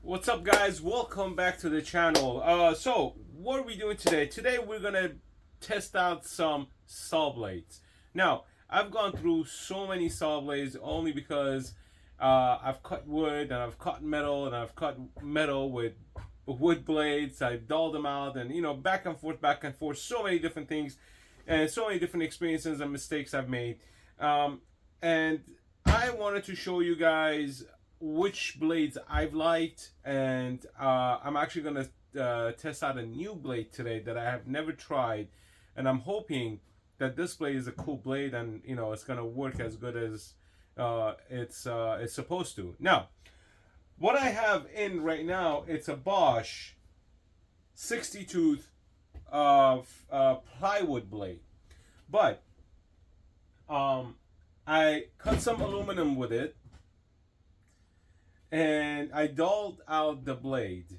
What's up, guys? Welcome back to the channel. So what are we doing today? Today we're gonna test out some saw blades. Now, I've gone through so many saw blades only because I've cut wood and I've cut metal and I've cut metal with wood blades. I've dulled them out and back and forth, so many different things and so many different experiences and mistakes I've made. And I wanted to show you guys which blades I've liked, and I'm actually gonna test out a new blade today that I have never tried, and I'm hoping that this blade is a cool blade and it's gonna work as good as it's supposed to. Now, what I have in right now, it's a Bosch 60 tooth plywood blade, but I cut some aluminum with it and I dulled out the blade.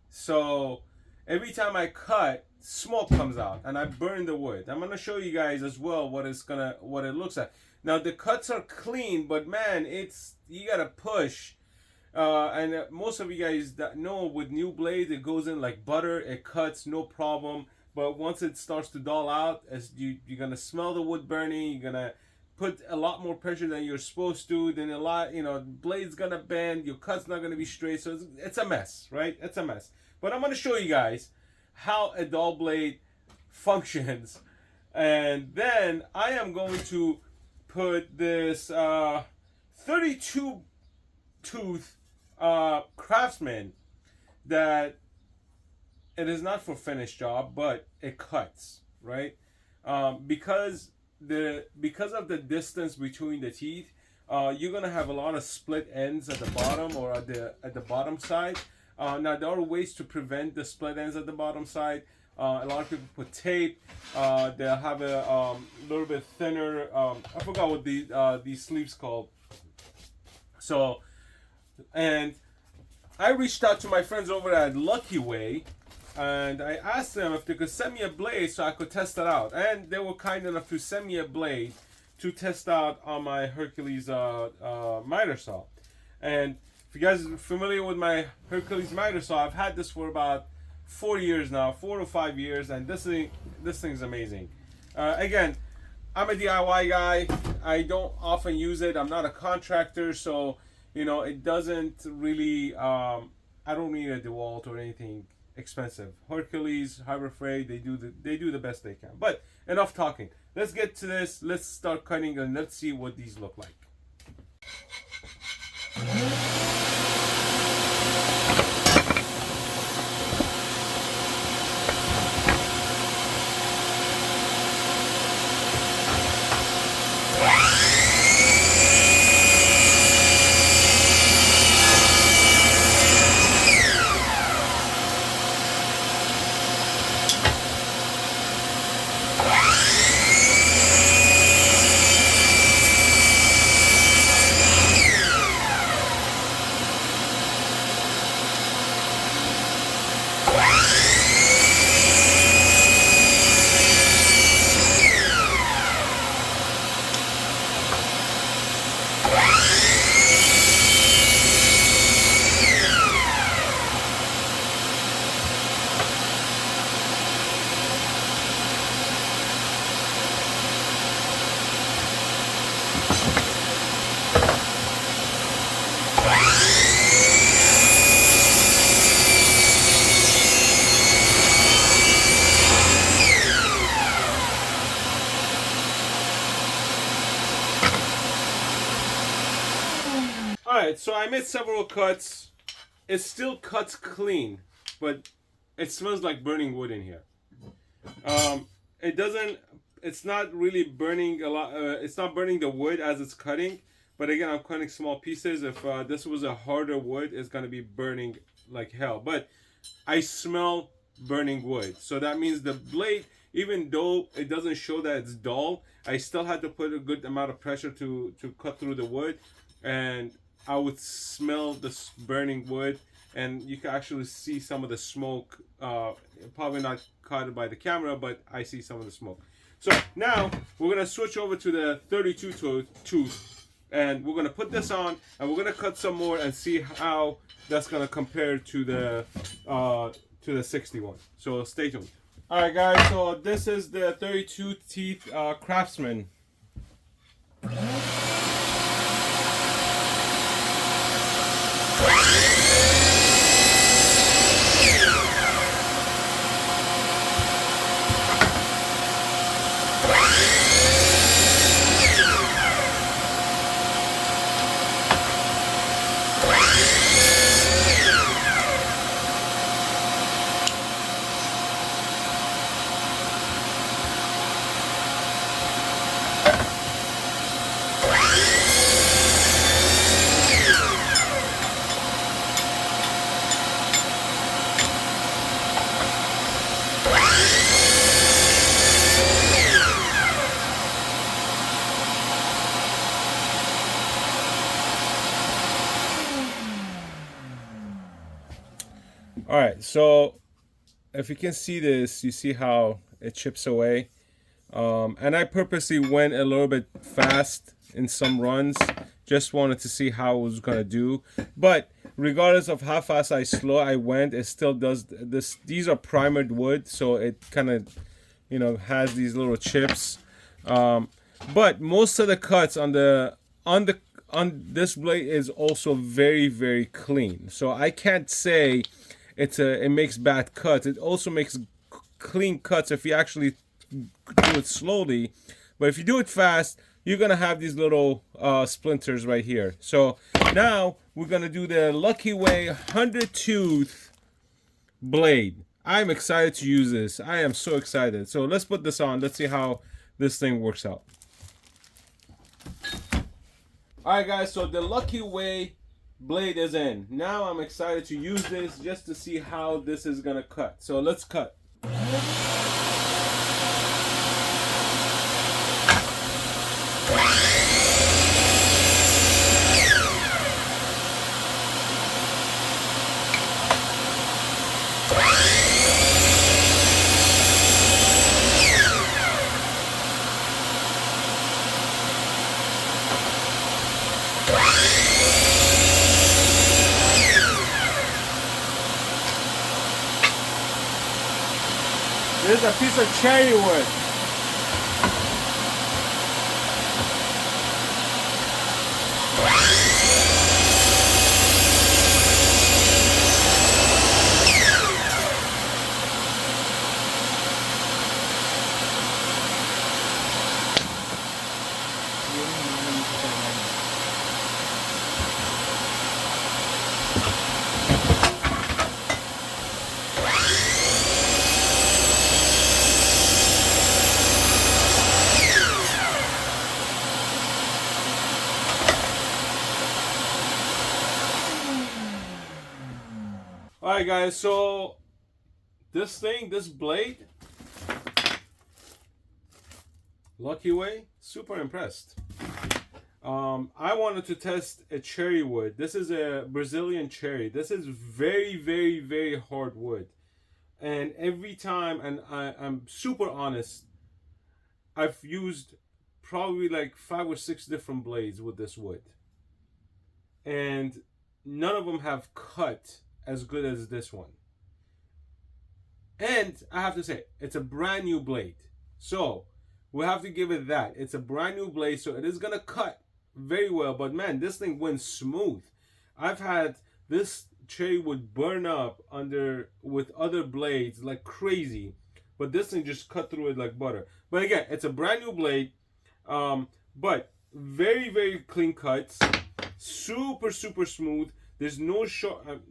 So every time I cut, smoke comes out and I burn the wood. I'm gonna show you guys as well what it looks like. Now the cuts are clean, but man, you gotta push. And most of you guys that know, with new blades, it goes in like butter. It cuts no problem. But once it starts to dull out, you're gonna smell the wood burning. You're gonna put a lot more pressure than you're supposed to. Then blade's gonna bend. Your cut's not gonna be straight. So it's a mess, right? It's a mess. But I'm gonna show you guys how a dull blade functions, and then I am going to put this 32 tooth Craftsman that it is not for finished job, but it cuts, right? Because of the distance between the teeth, you're gonna have a lot of split ends at the bottom or at the bottom side. Now there are ways to prevent the split ends at the bottom side. A lot of people put tape. They'll have a little bit thinner. I forgot what these sleeves called. So, and I reached out to my friends over at Lucky Way, and I asked them if they could send me a blade so I could test it out. And they were kind enough to send me a blade to test out on my Hercules miter saw. And if you guys are familiar with my Hercules miter saw, I've had this for about 4 years now, 4 to 5 years, and this thing's amazing. Again, I'm a DIY guy. I don't often use it. I'm not a contractor, so it doesn't really. I don't need a DeWalt or anything expensive. Hercules, Harbor Freight, they do the best they can. But enough talking. Let's get to this. Let's start cutting and let's see what these look like. Alright, so I made several cuts. It still cuts clean, but it smells like burning wood in here. It's not really burning a lot. It's not burning the wood as it's cutting, but again, I'm cutting small pieces. If this was a harder wood, it's gonna be burning like hell. But I smell burning wood, so that means the blade, even though it doesn't show that it's dull, I still had to put a good amount of pressure to cut through the wood, and I would smell this burning wood, and you can actually see some of the smoke. Probably not caught by the camera, but I see some of the smoke. So now we're gonna switch over to the 32 tooth and we're gonna put this on, and we're gonna cut some more and see how that's gonna compare to the 61. So stay tuned. All right, guys. So this is the 32 teeth Craftsman. All right, so if you can see this, you see how it chips away. And I purposely went a little bit fast in some runs. Just wanted to see how it was gonna do. But regardless of how fast I went, it still does this. These are primered wood, so it kind of, you know, has these little chips. But most of the cuts on this blade is also very, very clean. So I can't say it makes bad cuts. It also makes clean cuts if you actually do it slowly. But if you do it fast, you're gonna have these little splinters right here. So now we're gonna do the Lucky Way 100 tooth blade. I'm excited to use this. I am so excited. So let's put this on. Let's see how this thing works out. All right, guys. So the Lucky Way blade is in. Now I'm excited to use this just to see how this is gonna cut. So let's cut. This is a piece of cherry wood. Alright guys, so this blade, Lucky Way, super impressed. I wanted to test a cherry wood. This is a Brazilian cherry. This is very, very, very hard wood. And every time, and I'm super honest, I've used probably like 5 or 6 different blades with this wood. And none of them have cut as good as this one. And I have to say, it's a brand new blade. So we have to give it that. It's a brand new blade, so it is gonna cut very well. But man, this thing went smooth. I've had this cherry wood burn up with other blades like crazy, but this thing just cut through it like butter. But again, it's a brand new blade, but very, very clean cuts, super, super smooth. There's no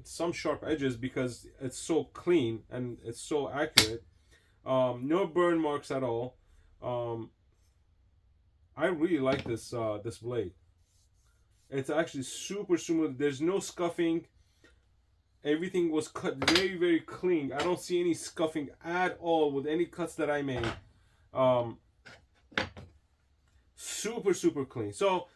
some sharp edges because it's so clean and it's so accurate. No burn marks at all. I really like this this blade. It's actually super smooth. There's no scuffing. Everything was cut very, very clean. I don't see any scuffing at all with any cuts that I made. Super, super clean. So,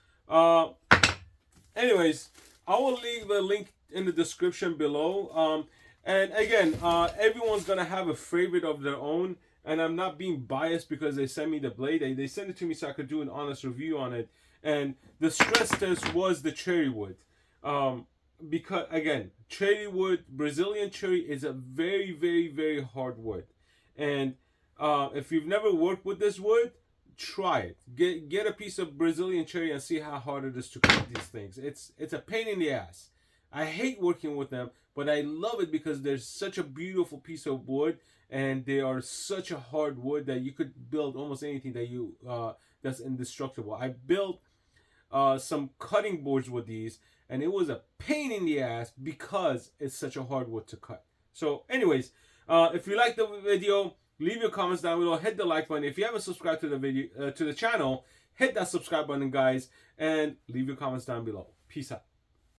anyways, I will leave a link in the description below. And again, everyone's gonna have a favorite of their own, and I'm not being biased because they sent me the blade. They sent it to me so I could do an honest review on it. And the stress test was the cherry wood. Because again, cherry wood, Brazilian cherry is a very, very, very hard wood. And if you've never worked with this wood, try it. Get a piece of Brazilian cherry and see how hard it is to cut these things. It's a pain in the ass. I hate working with them, but I love it because they're such a beautiful piece of wood, and they are such a hard wood that you could build almost anything that you that's indestructible. I built some cutting boards with these, and it was a pain in the ass because it's such a hard wood to cut. So, anyways, if you like the video, leave your comments down below. Hit the like button. If you haven't subscribed to the video to the channel, hit that subscribe button, guys, and leave your comments down below. Peace out.